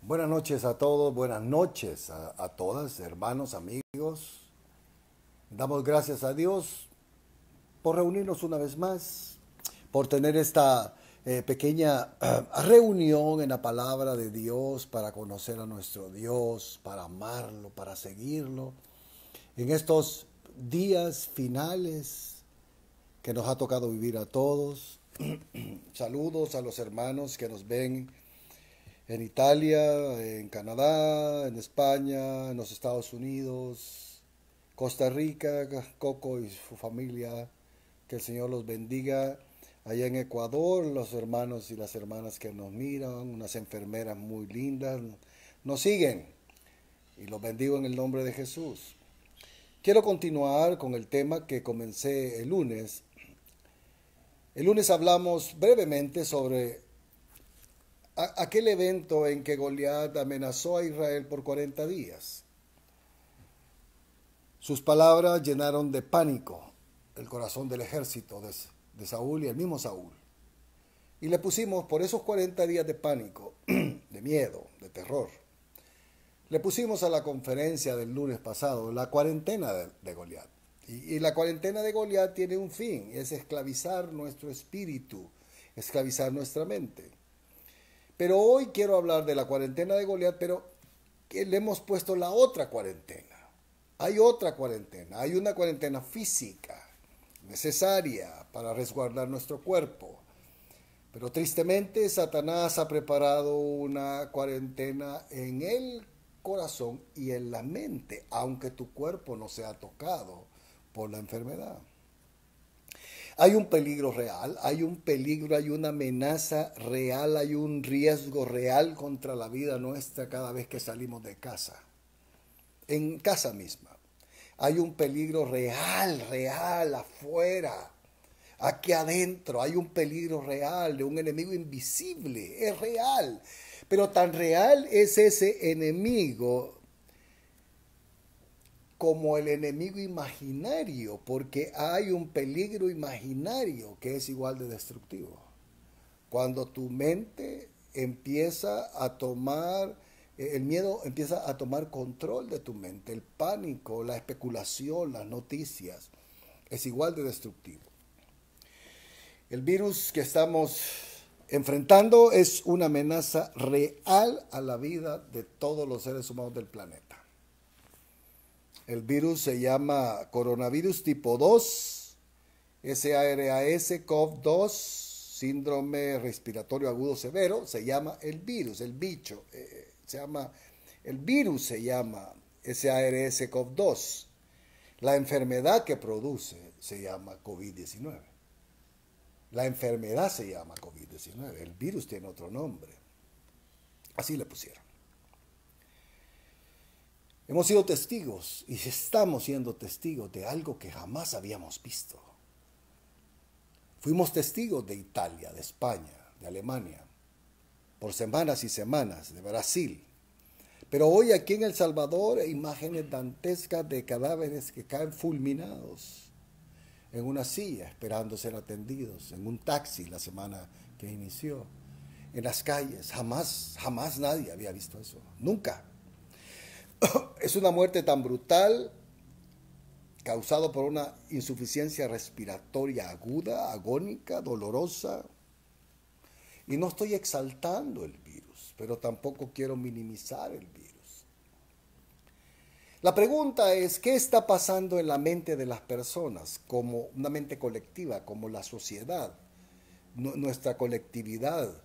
Buenas noches a todos, buenas noches a todas, hermanos, amigos. Damos gracias a Dios por reunirnos una vez más, por tener esta pequeña reunión en la palabra de Dios para conocer a nuestro Dios, para amarlo, para seguirlo. En estos días finales que nos ha tocado vivir a todos, saludos a los hermanos que nos ven en Italia, en Canadá, en España, en los Estados Unidos, Costa Rica, Coco y su familia, que el Señor los bendiga. Allá en Ecuador, los hermanos y las hermanas que nos miran, unas enfermeras muy lindas, nos siguen y los bendigo en el nombre de Jesús. Quiero continuar con el tema que comencé el lunes. El lunes hablamos brevemente sobre aquel evento en que Goliat amenazó a Israel por 40 días. Sus palabras llenaron de pánico el corazón del ejército de Saúl y el mismo Saúl. Y le pusimos, por esos 40 días de pánico, de miedo, de terror, le pusimos a la conferencia del lunes pasado la cuarentena de Goliat. Y la cuarentena de Goliat tiene un fin, es esclavizar nuestro espíritu, esclavizar nuestra mente. Pero hoy quiero hablar de la cuarentena de Goliat, pero que le hemos puesto la otra cuarentena. Hay otra cuarentena, hay una cuarentena física necesaria para resguardar nuestro cuerpo. Pero tristemente Satanás ha preparado una cuarentena en el corazón y en la mente, aunque tu cuerpo no sea tocado por la enfermedad. Hay un peligro real, hay un peligro, hay una amenaza real, hay un riesgo real contra la vida nuestra cada vez que salimos de casa. En casa misma. Hay un peligro real afuera. Aquí adentro hay un peligro real de un enemigo invisible. Es real. Pero tan real es ese enemigo como el enemigo imaginario, porque hay un peligro imaginario que es igual de destructivo. Cuando tu mente empieza a tomar, el miedo empieza a tomar control de tu mente, el pánico, la especulación, las noticias, es igual de destructivo. El virus que estamos enfrentando es una amenaza real a la vida de todos los seres humanos del planeta. El virus se llama coronavirus tipo 2, SARS-CoV-2, síndrome respiratorio agudo severo, se llama el virus, el bicho, el virus se llama SARS-CoV-2. La enfermedad que produce se llama COVID-19. La enfermedad se llama COVID-19, el virus tiene otro nombre. Así le pusieron. Hemos sido testigos y estamos siendo testigos de algo que jamás habíamos visto. Fuimos testigos de Italia, de España, de Alemania, por semanas y semanas, de Brasil. Pero hoy aquí en El Salvador hay imágenes dantescas de cadáveres que caen fulminados en una silla esperando ser atendidos, en un taxi la semana que inició, en las calles. Jamás nadie había visto eso, nunca. Es una muerte tan brutal, causada por una insuficiencia respiratoria aguda, agónica, dolorosa. Y no estoy exaltando el virus, pero tampoco quiero minimizar el virus. La pregunta es, ¿qué está pasando en la mente de las personas, como una mente colectiva, como la sociedad, nuestra colectividad?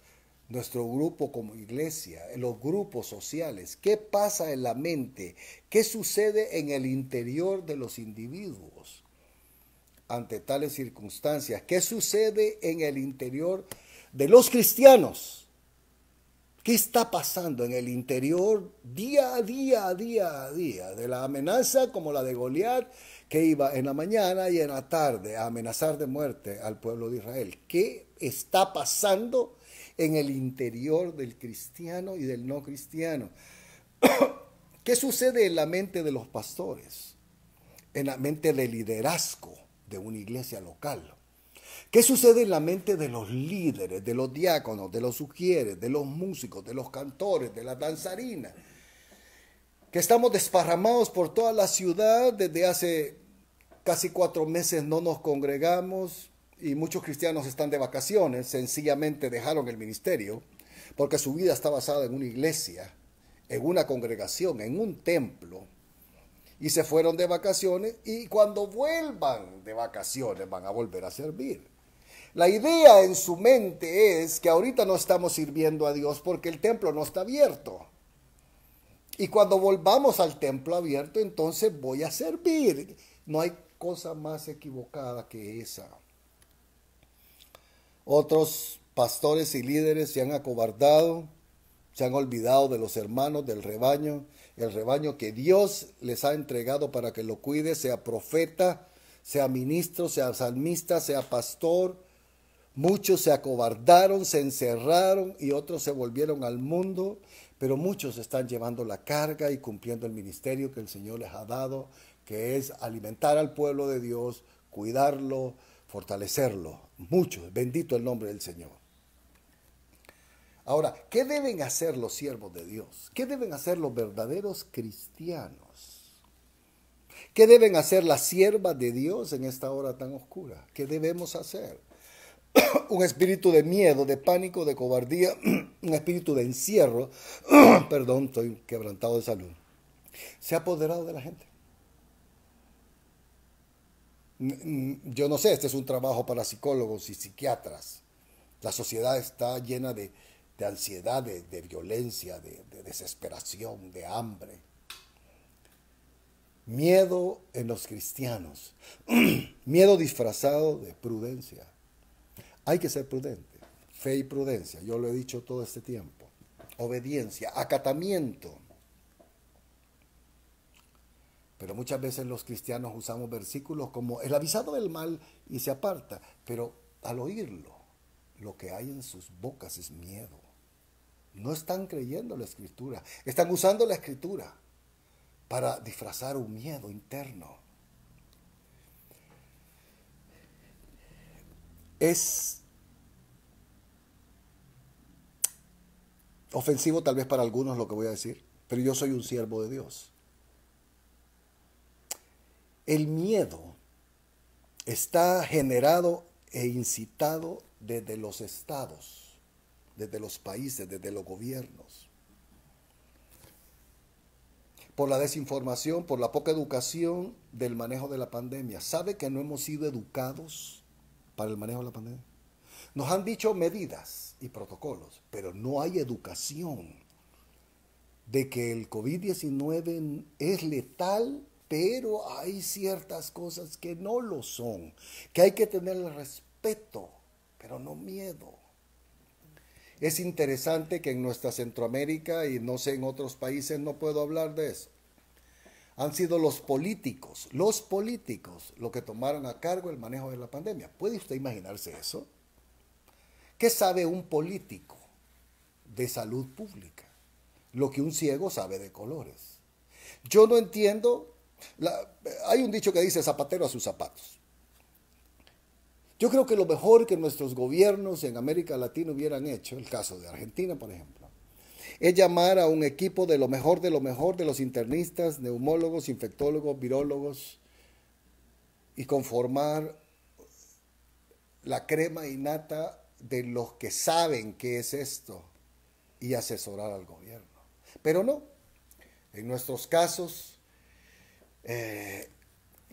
Nuestro grupo como iglesia, los grupos sociales, ¿qué pasa en la mente? ¿Qué sucede en el interior de los individuos ante tales circunstancias? ¿Qué sucede en el interior de los cristianos? ¿Qué está pasando en el interior día a día de la amenaza como la de Goliat, que iba en la mañana y en la tarde a amenazar de muerte al pueblo de Israel? ¿Qué está pasando en el interior del cristiano y del no cristiano? ¿Qué sucede en la mente de los pastores? En la mente del liderazgo de una iglesia local. ¿Qué sucede en la mente de los líderes, de los diáconos, de los sugieres, de los músicos, de los cantores, de las danzarinas? Que estamos desparramados por toda la ciudad, desde hace casi 4 meses no nos congregamos y muchos cristianos están de vacaciones, sencillamente dejaron el ministerio porque su vida está basada en una iglesia, en una congregación, en un templo, y se fueron de vacaciones y cuando vuelvan de vacaciones van a volver a servir. La idea en su mente es que ahorita no estamos sirviendo a Dios porque el templo no está abierto. Y cuando volvamos al templo abierto, entonces voy a servir. No hay cosa más equivocada que esa. Otros pastores y líderes se han acobardado, se han olvidado de los hermanos del rebaño, el rebaño que Dios les ha entregado para que lo cuide, sea profeta, sea ministro, sea salmista, sea pastor. Muchos se acobardaron, se encerraron y otros se volvieron al mundo, pero muchos están llevando la carga y cumpliendo el ministerio que el Señor les ha dado, que es alimentar al pueblo de Dios, cuidarlo, fortalecerlo. Muchos, bendito el nombre del Señor. Ahora, ¿qué deben hacer los siervos de Dios? ¿Qué deben hacer los verdaderos cristianos? ¿Qué deben hacer las siervas de Dios en esta hora tan oscura? ¿Qué debemos hacer? Un espíritu de miedo, de pánico, de cobardía, un espíritu de encierro, perdón, estoy quebrantado de salud, se ha apoderado de la gente. Yo no sé, este es un trabajo para psicólogos y psiquiatras. La sociedad está llena de ansiedad, de violencia, de desesperación, de hambre. Miedo en los cristianos, miedo disfrazado de prudencia. Hay que ser prudente, fe y prudencia, yo lo he dicho todo este tiempo. Obediencia, acatamiento. Pero muchas veces los cristianos usamos versículos como el avisado del mal y se aparta, pero al oírlo, lo que hay en sus bocas es miedo. No están creyendo la escritura, están usando la escritura para disfrazar un miedo interno. Es ofensivo tal vez para algunos lo que voy a decir, pero yo soy un siervo de Dios. El miedo está generado e incitado desde los estados, desde los países, desde los gobiernos. Por la desinformación, por la poca educación del manejo de la pandemia. ¿Sabe que no hemos sido educados para el manejo de la pandemia? Nos han dicho medidas y protocolos, pero no hay educación de que el COVID-19 es letal, pero hay ciertas cosas que no lo son, que hay que tenerle respeto, pero no miedo. Es interesante que en nuestra Centroamérica y no sé en otros países, no puedo hablar de eso, han sido los políticos lo que tomaron a cargo el manejo de la pandemia. ¿Puede usted imaginarse eso? ¿Qué sabe un político de salud pública? Lo que un ciego sabe de colores. Yo no entiendo, hay un dicho que dice zapatero a sus zapatos. Yo creo que lo mejor que nuestros gobiernos en América Latina hubieran hecho, el caso de Argentina, por ejemplo, es llamar a un equipo de lo mejor de los internistas, neumólogos, infectólogos, virólogos y conformar la crema innata de los que saben qué es esto y asesorar al gobierno. Pero no, en nuestros casos que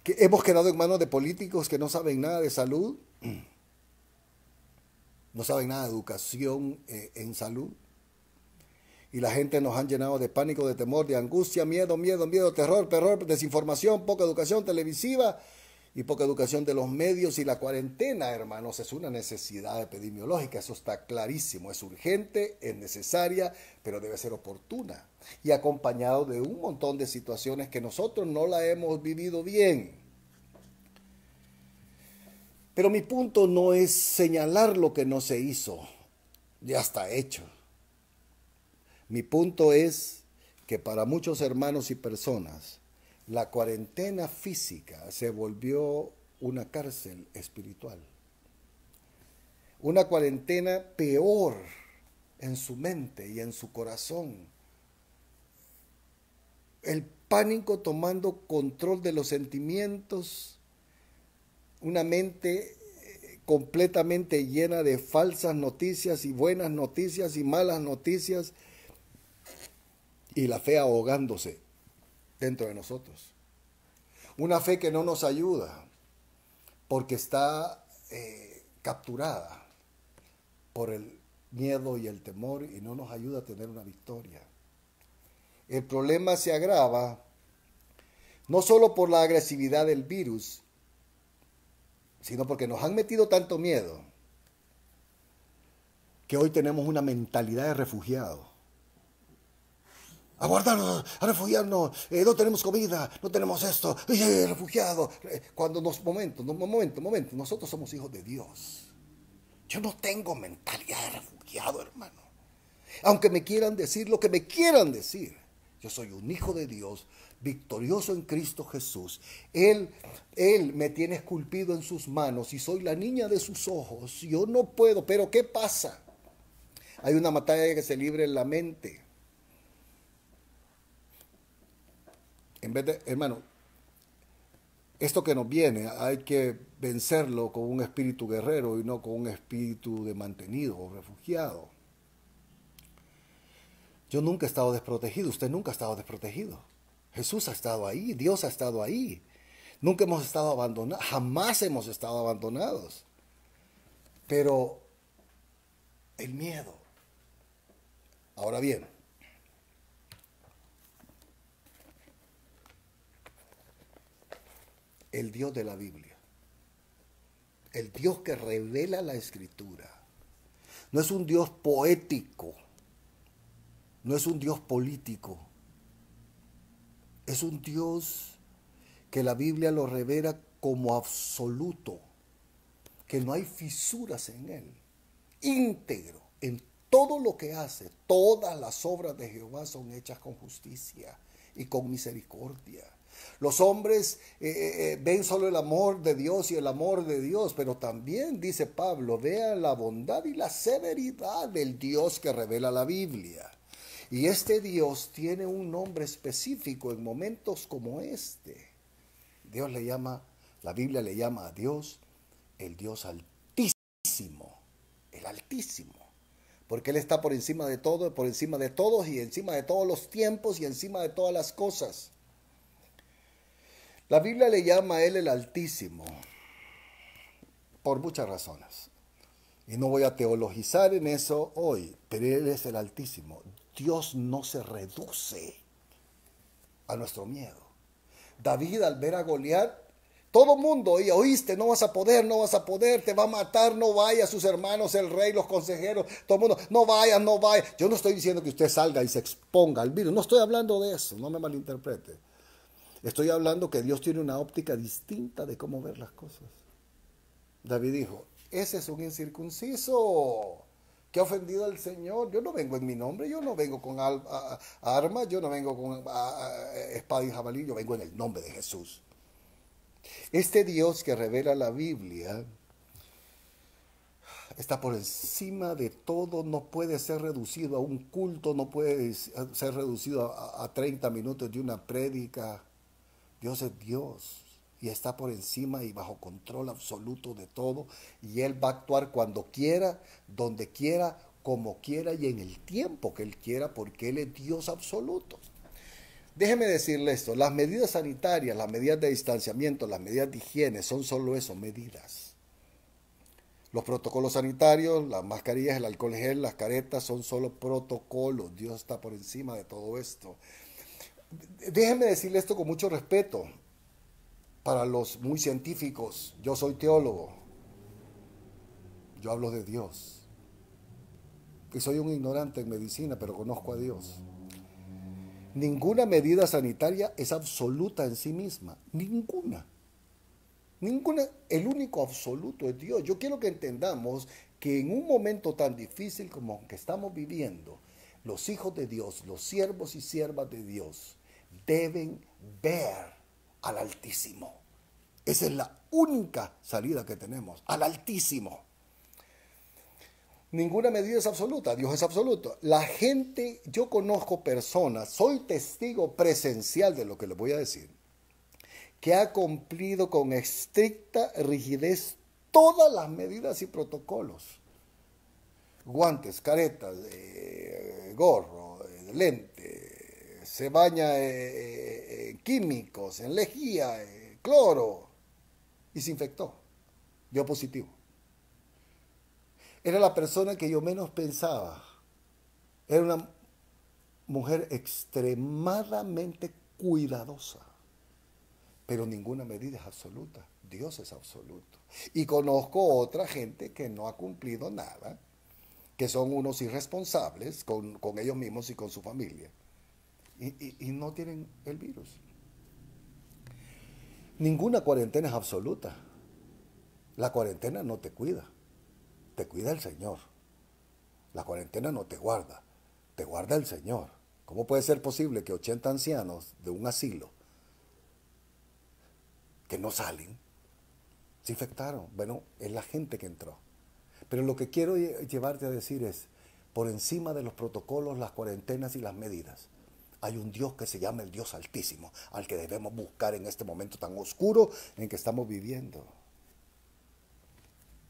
hemos quedado en manos de políticos que no saben nada de salud, no saben nada de educación en salud. Y la gente nos han llenado de pánico, de temor, de angustia, miedo, terror, desinformación, poca educación televisiva y poca educación de los medios. Y la cuarentena, hermanos, es una necesidad epidemiológica, eso está clarísimo, es urgente, es necesaria, pero debe ser oportuna y acompañado de un montón de situaciones que nosotros no la hemos vivido bien. Pero mi punto no es señalar lo que no se hizo, ya está hecho. Mi punto es que para muchos hermanos y personas, la cuarentena física se volvió una cárcel espiritual. una cuarentena peor en su mente y en su corazón. El pánico tomando control de los sentimientos, una mente completamente llena de falsas noticias y buenas noticias y malas noticias, y la fe ahogándose dentro de nosotros. Una fe que no nos ayuda porque está capturada por el miedo y el temor y no nos ayuda a tener una victoria. El problema se agrava no solo por la agresividad del virus, sino porque nos han metido tanto miedo que hoy tenemos una mentalidad de refugiado. A guardarnos, a refugiarnos, no tenemos comida, no tenemos esto, refugiado. Cuando momento, nosotros somos hijos de Dios. Yo no tengo mentalidad de refugiado, hermano. Aunque me quieran decir lo que me quieran decir, yo soy un hijo de Dios, victorioso en Cristo Jesús. Él me tiene esculpido en sus manos y soy la niña de sus ojos. Yo no puedo, pero ¿qué pasa? Hay una batalla que se libra en la mente. En vez de, hermano, esto que nos viene hay que vencerlo con un espíritu guerrero y no con un espíritu de mantenido o refugiado. Yo nunca he estado desprotegido, usted nunca ha estado desprotegido. Jesús ha estado ahí, Dios ha estado ahí. Nunca hemos estado abandonados, jamás hemos estado abandonados. Pero el miedo. Ahora bien, el Dios de la Biblia, el Dios que revela la Escritura, no es un Dios poético, no es un Dios político, es un Dios que la Biblia lo revela como absoluto, que no hay fisuras en él, íntegro en todo lo que hace. Todas las obras de Jehová son hechas con justicia y con misericordia. Los hombres ven solo el amor de Dios y el amor de Dios, pero también, dice Pablo, vean la bondad y la severidad del Dios que revela la Biblia. Y este Dios tiene un nombre específico en momentos como este. La Biblia le llama a Dios el Dios altísimo, el altísimo. Porque Él está por encima de todo, por encima de todos y encima de todos los tiempos y encima de todas las cosas. La Biblia le llama a Él el Altísimo por muchas razones. Y no voy a teologizar en eso hoy, pero Él es el Altísimo. Dios no se reduce a nuestro miedo. David, al ver a Goliat, todo el mundo oía, oíste, no vas a poder, te va a matar, no vaya, sus hermanos, el rey, los consejeros, todo el mundo, no vaya. Yo no estoy diciendo que usted salga y se exponga al virus, no estoy hablando de eso, no me malinterprete. Estoy hablando que Dios tiene una óptica distinta de cómo ver las cosas. David dijo, ese es un incircunciso que ha ofendido al Señor. Yo no vengo en mi nombre, yo no vengo con armas, yo no vengo con espada y jabalí, yo vengo en el nombre de Jesús. Este Dios que revela la Biblia está por encima de todo, no puede ser reducido a un culto, no puede ser reducido a 30 minutos de una prédica. Dios es Dios y está por encima y bajo control absoluto de todo, y Él va a actuar cuando quiera, donde quiera, como quiera y en el tiempo que Él quiera, porque Él es Dios absoluto. Déjeme decirle esto, las medidas sanitarias, las medidas de distanciamiento, las medidas de higiene son solo eso, medidas. Los protocolos sanitarios, las mascarillas, el alcohol gel, las caretas son solo protocolos. Dios está por encima de todo esto. Déjeme decirle esto con mucho respeto para los muy científicos. Yo soy teólogo. Yo hablo de Dios. Y soy un ignorante en medicina, pero conozco a Dios. Ninguna medida sanitaria es absoluta en sí misma. Ninguna. El único absoluto es Dios. Yo quiero que entendamos que en un momento tan difícil como que estamos viviendo, los hijos de Dios, los siervos y siervas de Dios, deben ver al Altísimo. Esa es la única salida que tenemos, al Altísimo. Ninguna medida es absoluta, Dios es absoluto. La gente, yo conozco personas, soy testigo presencial de lo que les voy a decir, que ha cumplido con estricta rigidez todas las medidas y protocolos. Guantes, caretas, gorro, lente, se baña en químicos, en lejía, cloro, y se infectó, dio positivo. Era la persona que yo menos pensaba. Era una mujer extremadamente cuidadosa, pero ninguna medida es absoluta. Dios es absoluto. Y conozco otra gente que no ha cumplido nada, que son unos irresponsables con ellos mismos y con su familia, y no tienen el virus. Ninguna cuarentena es absoluta. La cuarentena no te cuida el Señor. La cuarentena no te guarda el Señor. ¿Cómo puede ser posible que 80 ancianos de un asilo que no salen se infectaron? Bueno, es la gente que entró. Pero lo que quiero llevarte a decir es, por encima de los protocolos, las cuarentenas y las medidas, hay un Dios que se llama el Dios Altísimo, al que debemos buscar en este momento tan oscuro en que estamos viviendo.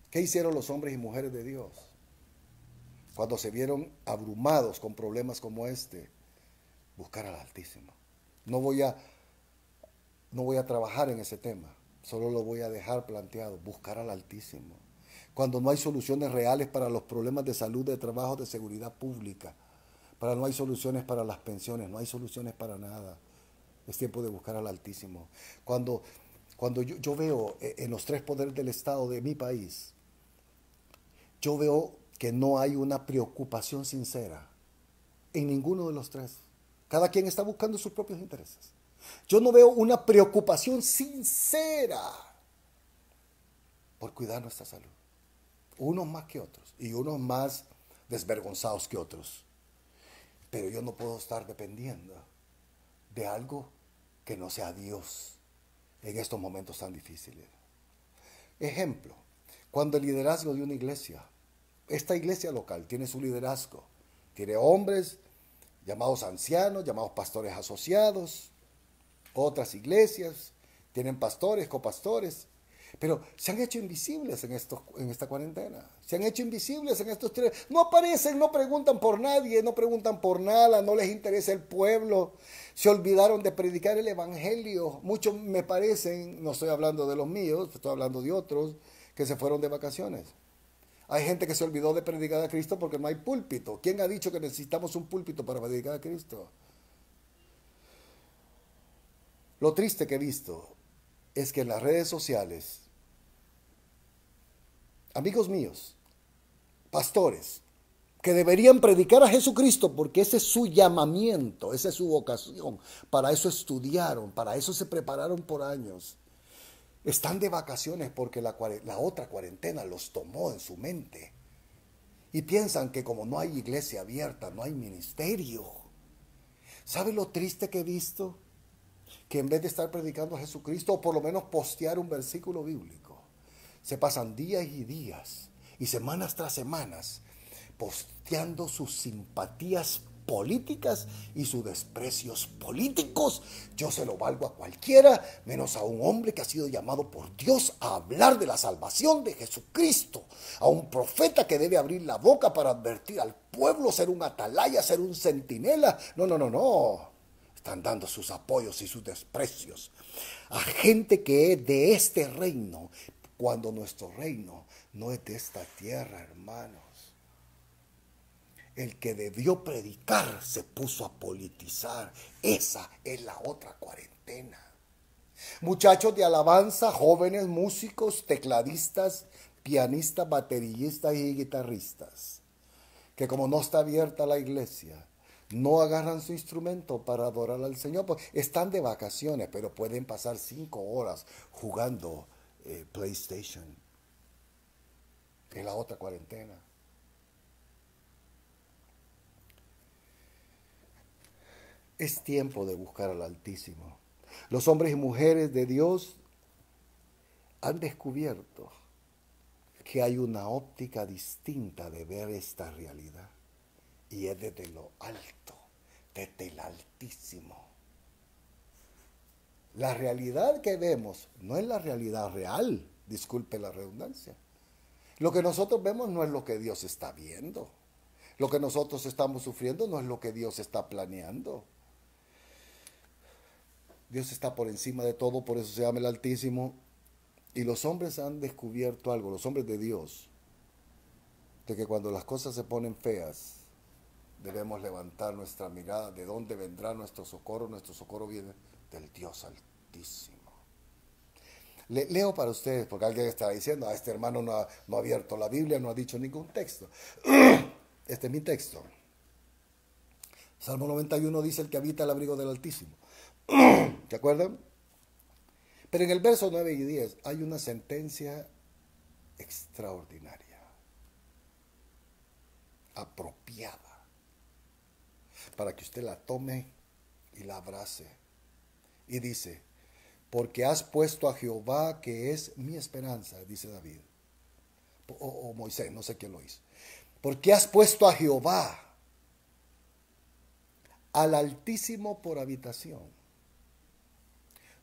¿Qué hicieron los hombres y mujeres de Dios cuando se vieron abrumados con problemas como este? Buscar al Altísimo. No voy a trabajar en ese tema, solo lo voy a dejar planteado, buscar al Altísimo. Cuando no hay soluciones reales para los problemas de salud, de trabajo, de seguridad pública, no hay soluciones para las pensiones, no hay soluciones para nada. Es tiempo de buscar al Altísimo. Cuando yo veo en los tres poderes del Estado de mi país, yo veo que no hay una preocupación sincera en ninguno de los tres. Cada quien está buscando sus propios intereses. Yo no veo una preocupación sincera por cuidar nuestra salud. Unos más que otros y unos más desvergonzados que otros. Pero yo no puedo estar dependiendo de algo que no sea Dios en estos momentos tan difíciles. Ejemplo, cuando el liderazgo de una iglesia, esta iglesia local tiene su liderazgo, tiene hombres llamados ancianos, llamados pastores asociados, otras iglesias tienen pastores, copastores, pero se han hecho invisibles en esta cuarentena. Se han hecho invisibles en estos tres. No aparecen, no preguntan por nadie, no preguntan por nada, no les interesa el pueblo. Se olvidaron de predicar el evangelio. Muchos me parecen, no estoy hablando de los míos, estoy hablando de otros que se fueron de vacaciones. Hay gente que se olvidó de predicar a Cristo porque no hay púlpito. ¿Quién ha dicho que necesitamos un púlpito para predicar a Cristo? Lo triste que he visto es que en las redes sociales, amigos míos, pastores, que deberían predicar a Jesucristo porque ese es su llamamiento, esa es su vocación, para eso estudiaron, para eso se prepararon por años, están de vacaciones porque la otra cuarentena los tomó en su mente y piensan que como no hay iglesia abierta, no hay ministerio. ¿Sabe lo triste que he visto? Que en vez de estar predicando a Jesucristo, o por lo menos postear un versículo bíblico, se pasan días y días y semanas tras semanas posteando sus simpatías políticas y sus desprecios políticos. Yo se lo valgo a cualquiera, menos a un hombre que ha sido llamado por Dios a hablar de la salvación de Jesucristo, a un profeta que debe abrir la boca para advertir al pueblo, ser un atalaya, ser un centinela. No. Están dando sus apoyos y sus desprecios a gente que es de este reino, cuando nuestro reino no es de esta tierra, hermanos. El que debió predicar se puso a politizar. Esa es la otra cuarentena. Muchachos de alabanza, jóvenes músicos, tecladistas, pianistas, bateristas y guitarristas, que como no está abierta la iglesia, no agarran su instrumento para adorar al Señor. Pues están de vacaciones, pero pueden pasar 5 horas jugando PlayStation. Es la otra cuarentena. Es tiempo de buscar al Altísimo. Los hombres y mujeres de Dios han descubierto que hay una óptica distinta de ver esta realidad. Y es desde lo alto, desde el Altísimo. La realidad que vemos no es la realidad real, disculpe la redundancia. Lo que nosotros vemos no es lo que Dios está viendo. Lo que nosotros estamos sufriendo no es lo que Dios está planeando. Dios está por encima de todo, por eso se llama el Altísimo. Y los hombres han descubierto algo, los hombres de Dios, de que cuando las cosas se ponen feas, debemos levantar nuestra mirada. ¿De dónde vendrá nuestro socorro? Nuestro socorro viene del Dios Altísimo. Leo para ustedes, porque alguien está diciendo, este hermano no ha abierto la Biblia, no ha dicho ningún texto. Este es mi texto. Salmo 91 dice: el que habita el abrigo del Altísimo. ¿Se acuerdan? Pero en el verso 9 y 10 hay una sentencia extraordinaria, apropiada, para que usted la tome y la abrace. Y dice: porque has puesto a Jehová, que es mi esperanza, dice David, o Moisés, no sé quién lo hizo. Porque has puesto a Jehová, al Altísimo por habitación.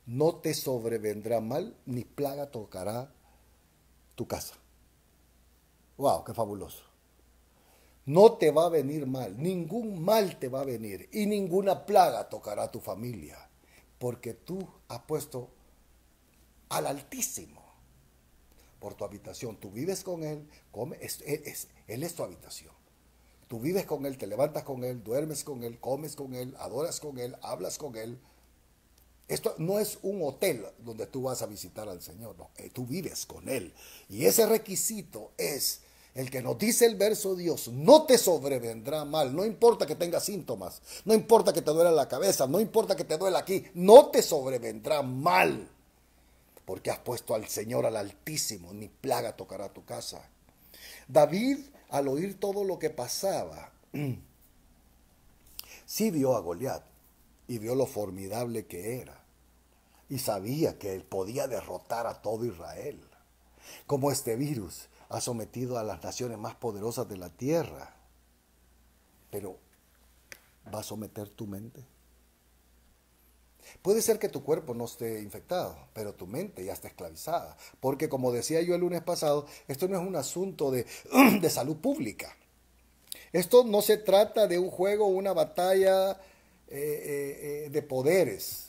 No te sobrevendrá mal, ni plaga tocará tu casa. ¡Wow! ¡Qué fabuloso! No te va a venir mal, ningún mal te va a venir, y ninguna plaga tocará tu familia, porque tú has puesto al Altísimo por tu habitación. Tú vives con Él, Él es tu habitación. Tú vives con Él, te levantas con Él, duermes con Él, comes con Él, adoras con Él, hablas con Él. Esto no es un hotel donde tú vas a visitar al Señor, no, tú vives con Él. Y ese requisito es el que nos dice el verso: Dios no te sobrevendrá mal, no importa que tengas síntomas, no importa que te duela la cabeza, no importa que te duela aquí, no te sobrevendrá mal, porque has puesto al Señor, al Altísimo, ni plaga tocará tu casa. David, al oír todo lo que pasaba, sí vio a Goliat y vio lo formidable que era, y sabía que él podía derrotar a todo Israel. Como este virus ha sometido a las naciones más poderosas de la tierra, pero va a someter tu mente. Puede ser que tu cuerpo no esté infectado, pero tu mente ya está esclavizada. Porque, como decía yo el lunes pasado, esto no es un asunto de salud pública. Esto no se trata de un juego, una batalla de poderes.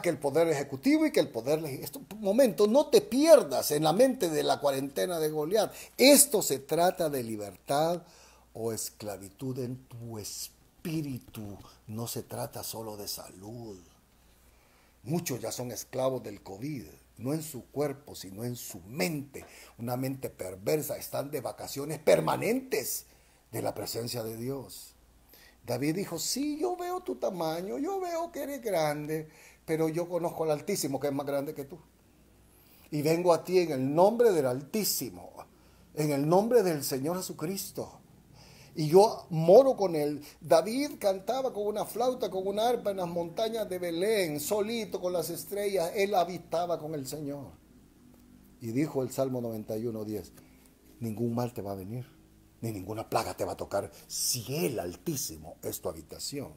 Que el poder ejecutivo y que el poder legislativo. Un momento, no te pierdas en la mente de la cuarentena de Goliat. Esto se trata de libertad o esclavitud en tu espíritu. No se trata solo de salud. Muchos ya son esclavos del COVID, no en su cuerpo, sino en su mente. Una mente perversa, están de vacaciones permanentes de la presencia de Dios. David dijo: sí, yo veo tu tamaño, yo veo que eres grande, pero yo conozco al Altísimo, que es más grande que tú. Y vengo a ti en el nombre del Altísimo, en el nombre del Señor Jesucristo. Y yo moro con él. David cantaba con una flauta, con una arpa en las montañas de Belén, solito con las estrellas. Él habitaba con el Señor. Y dijo el Salmo 91:10: ningún mal te va a venir, ni ninguna plaga te va a tocar, si el Altísimo es tu habitación.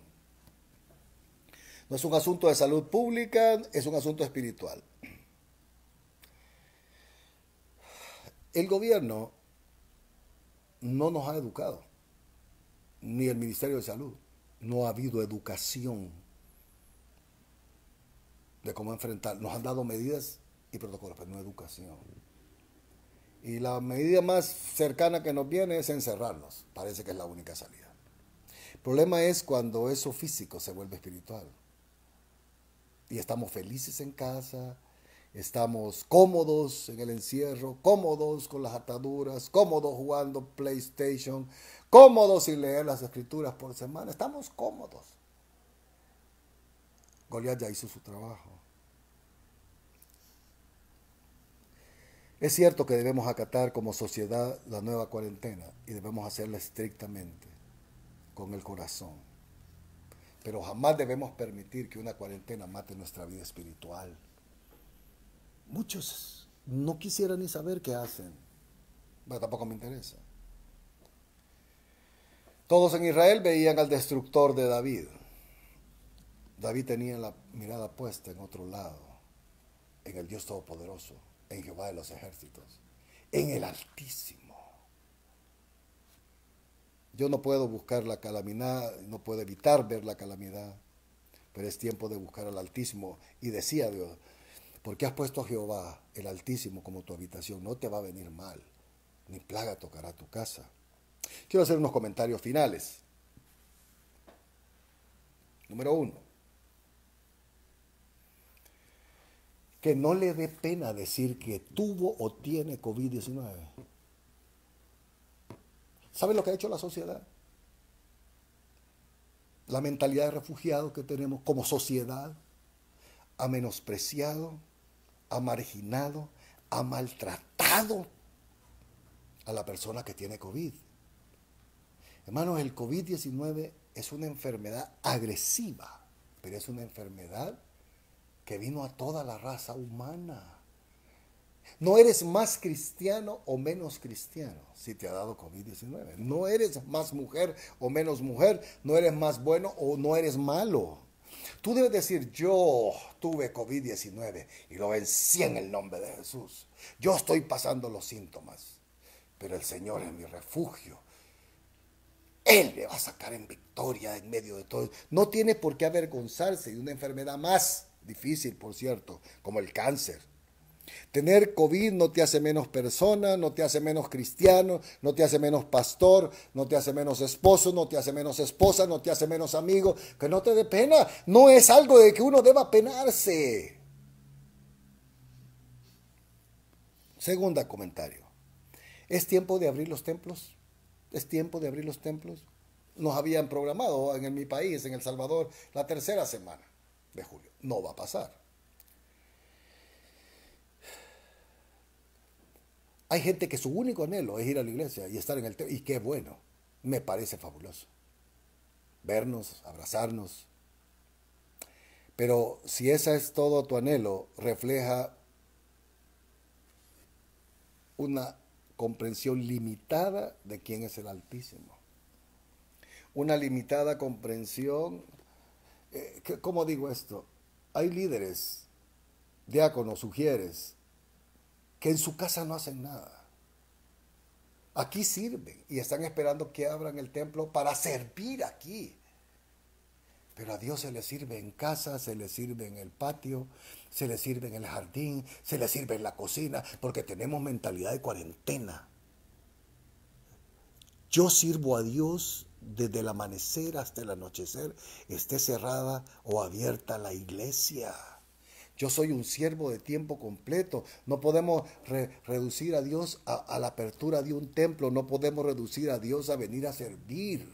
No es un asunto de salud pública, es un asunto espiritual. El gobierno no nos ha educado, ni el Ministerio de Salud. No ha habido educación de cómo enfrentar. Nos han dado medidas y protocolos, pero no educación. Y la medida más cercana que nos viene es encerrarnos. Parece que es la única salida. El problema es cuando eso físico se vuelve espiritual. Y estamos felices en casa, estamos cómodos en el encierro, cómodos con las ataduras, cómodos jugando PlayStation, cómodos sin leer las escrituras por semana. Estamos cómodos. Goliat ya hizo su trabajo. Es cierto que debemos acatar como sociedad la nueva cuarentena y debemos hacerla estrictamente, con el corazón. Pero jamás debemos permitir que una cuarentena mate nuestra vida espiritual. Muchos no quisiera ni saber qué hacen, pero tampoco me interesa. Todos en Israel veían al destructor de David. David tenía la mirada puesta en otro lado, en el Dios Todopoderoso, en Jehová de los ejércitos, en el Altísimo. Yo no puedo buscar la calamidad, no puedo evitar ver la calamidad, pero es tiempo de buscar al Altísimo. Y decía Dios, porque has puesto a Jehová, el Altísimo, como tu habitación, no te va a venir mal, ni plaga tocará tu casa. Quiero hacer unos comentarios finales. Número 1. Que no le dé pena decir que tuvo o tiene COVID-19. ¿Saben lo que ha hecho la sociedad? La mentalidad de refugiados que tenemos como sociedad ha menospreciado, ha marginado, ha maltratado a la persona que tiene COVID. Hermanos, el COVID-19 es una enfermedad agresiva, pero es una enfermedad que vino a toda la raza humana. No eres más cristiano o menos cristiano si te ha dado COVID-19. No eres más mujer o menos mujer. No eres más bueno o no eres malo. Tú debes decir, yo tuve COVID-19 y lo vencí en el nombre de Jesús. Yo estoy pasando los síntomas, pero el Señor es mi refugio. Él le va a sacar en victoria en medio de todo. No tiene por qué avergonzarse de una enfermedad más difícil, por cierto, como el cáncer. Tener COVID no te hace menos persona, no te hace menos cristiano, no te hace menos pastor, no te hace menos esposo, no te hace menos esposa, no te hace menos amigo. Que no te dé pena. No es algo de que uno deba penarse. Segunda comentario. ¿Es tiempo de abrir los templos? ¿Es tiempo de abrir los templos? Nos habían programado en mi país, en El Salvador, la tercera semana de julio. No va a pasar. Hay gente que su único anhelo es ir a la iglesia y estar en el templo. Y qué bueno, me parece fabuloso. Vernos, abrazarnos. Pero si ese es todo tu anhelo, refleja una comprensión limitada de quién es el Altísimo. Una limitada comprensión. ¿Cómo digo esto? Hay líderes, diáconos, sugieres, que en su casa no hacen nada. Aquí sirven y están esperando que abran el templo para servir aquí. Pero a Dios se le sirve en casa, se le sirve en el patio, se le sirve en el jardín, se le sirve en la cocina, porque tenemos mentalidad de cuarentena. Yo sirvo a Dios desde el amanecer hasta el anochecer, esté cerrada o abierta la iglesia. Yo soy un siervo de tiempo completo. No podemos reducir a Dios a la apertura de un templo. No podemos reducir a Dios a venir a servir.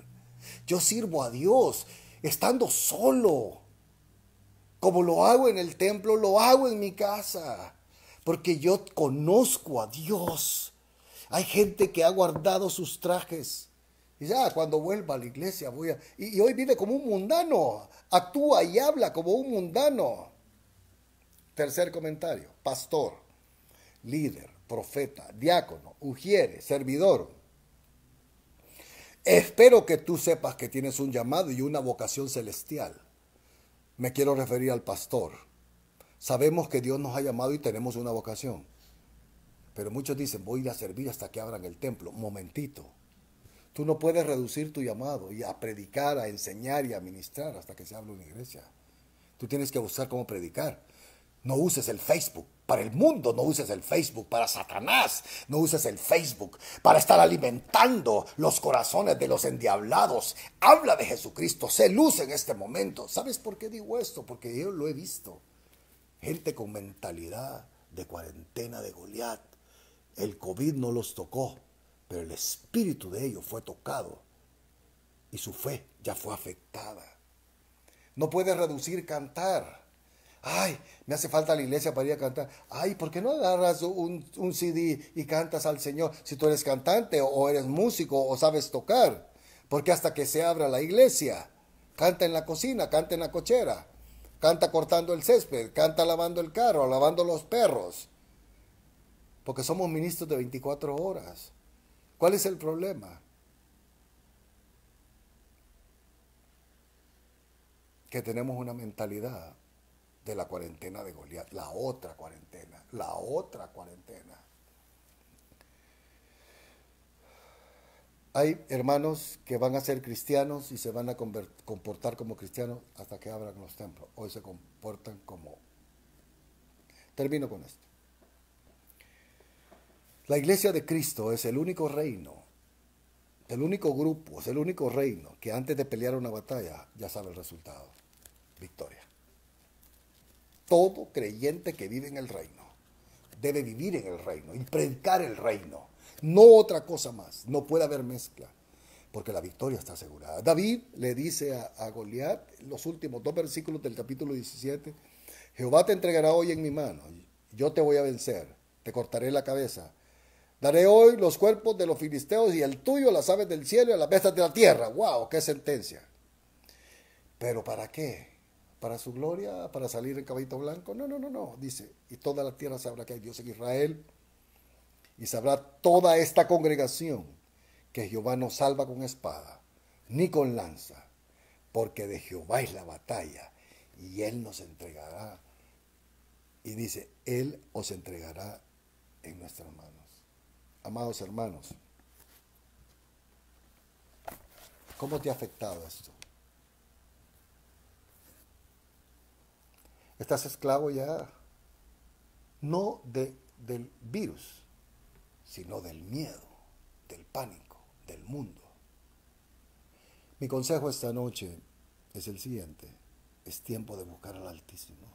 Yo sirvo a Dios estando solo. Como lo hago en el templo, lo hago en mi casa. Porque yo conozco a Dios. Hay gente que ha guardado sus trajes. Y ya, cuando vuelva a la iglesia voy a... Y hoy vive como un mundano. Actúa y habla como un mundano. Tercer comentario, pastor, líder, profeta, diácono, ujiere, servidor. Espero que tú sepas que tienes un llamado y una vocación celestial. Me quiero referir al pastor. Sabemos que Dios nos ha llamado y tenemos una vocación. Pero muchos dicen, voy a ir a servir hasta que abran el templo. Momentito. Tú no puedes reducir tu llamado y a predicar, a enseñar y a ministrar hasta que se abra una iglesia. Tú tienes que buscar cómo predicar. No uses el Facebook para el mundo, no uses el Facebook para Satanás, no uses el Facebook para estar alimentando los corazones de los endiablados. Habla de Jesucristo, sé luz en este momento. ¿Sabes por qué digo esto? Porque yo lo he visto. Gente con mentalidad de cuarentena de Goliat. El COVID no los tocó, pero el espíritu de ellos fue tocado y su fe ya fue afectada. No puedes reducir cantar. Ay, me hace falta la iglesia para ir a cantar. Ay, ¿por qué no agarras un CD y cantas al Señor si tú eres cantante o eres músico o sabes tocar? Porque hasta que se abra la iglesia, canta en la cocina, canta en la cochera, canta cortando el césped, canta lavando el carro, lavando los perros. porque somos ministros de 24 horas. ¿Cuál es el problema? Que tenemos una mentalidad de la cuarentena de Goliat, la otra cuarentena, la otra cuarentena. Hay hermanos que van a ser cristianos y se van a comportar como cristianos hasta que abran los templos. Hoy se comportan como... Termino con esto. La iglesia de Cristo es el único reino, el único grupo, es el único reino que antes de pelear una batalla ya sabe el resultado. Victoria. Todo creyente que vive en el reino debe vivir en el reino y predicar el reino. No otra cosa más. No puede haber mezcla, porque la victoria está asegurada. David le dice a Goliat, los últimos 2 versículos del capítulo 17, Jehová te entregará hoy en mi mano, yo te voy a vencer, te cortaré la cabeza. Daré hoy los cuerpos de los filisteos y el tuyo a las aves del cielo y a las bestias de la tierra. ¡Wow! ¡Qué sentencia! ¿Pero para qué? ¿Para su gloria? ¿Para salir en caballito blanco? No, no, no, no. Dice, y toda la tierra sabrá que hay Dios en Israel. Y sabrá toda esta congregación que Jehová no salva con espada, ni con lanza, porque de Jehová es la batalla, y Él nos entregará. Y dice, Él os entregará en nuestras manos. Amados hermanos, ¿cómo te ha afectado esto? Estás esclavo ya, no del virus, sino del miedo, del pánico, del mundo. Mi consejo esta noche es el siguiente: es tiempo de buscar al Altísimo.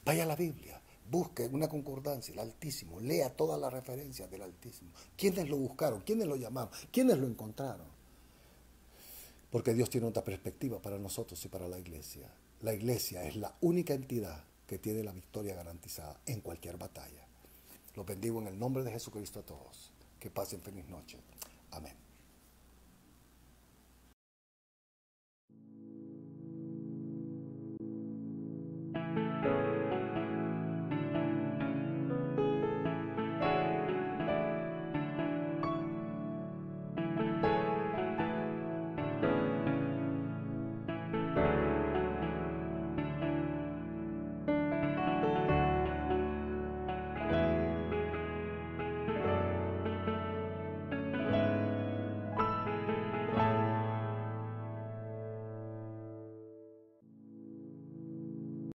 Vaya a la Biblia, busque una concordancia, el Altísimo, lea todas las referencias del Altísimo. ¿Quiénes lo buscaron? ¿Quiénes lo llamaron? ¿Quiénes lo encontraron? Porque Dios tiene otra perspectiva para nosotros y para la iglesia. La iglesia es la única entidad que tiene la victoria garantizada en cualquier batalla. Los bendigo en el nombre de Jesucristo a todos. Que pasen feliz noche.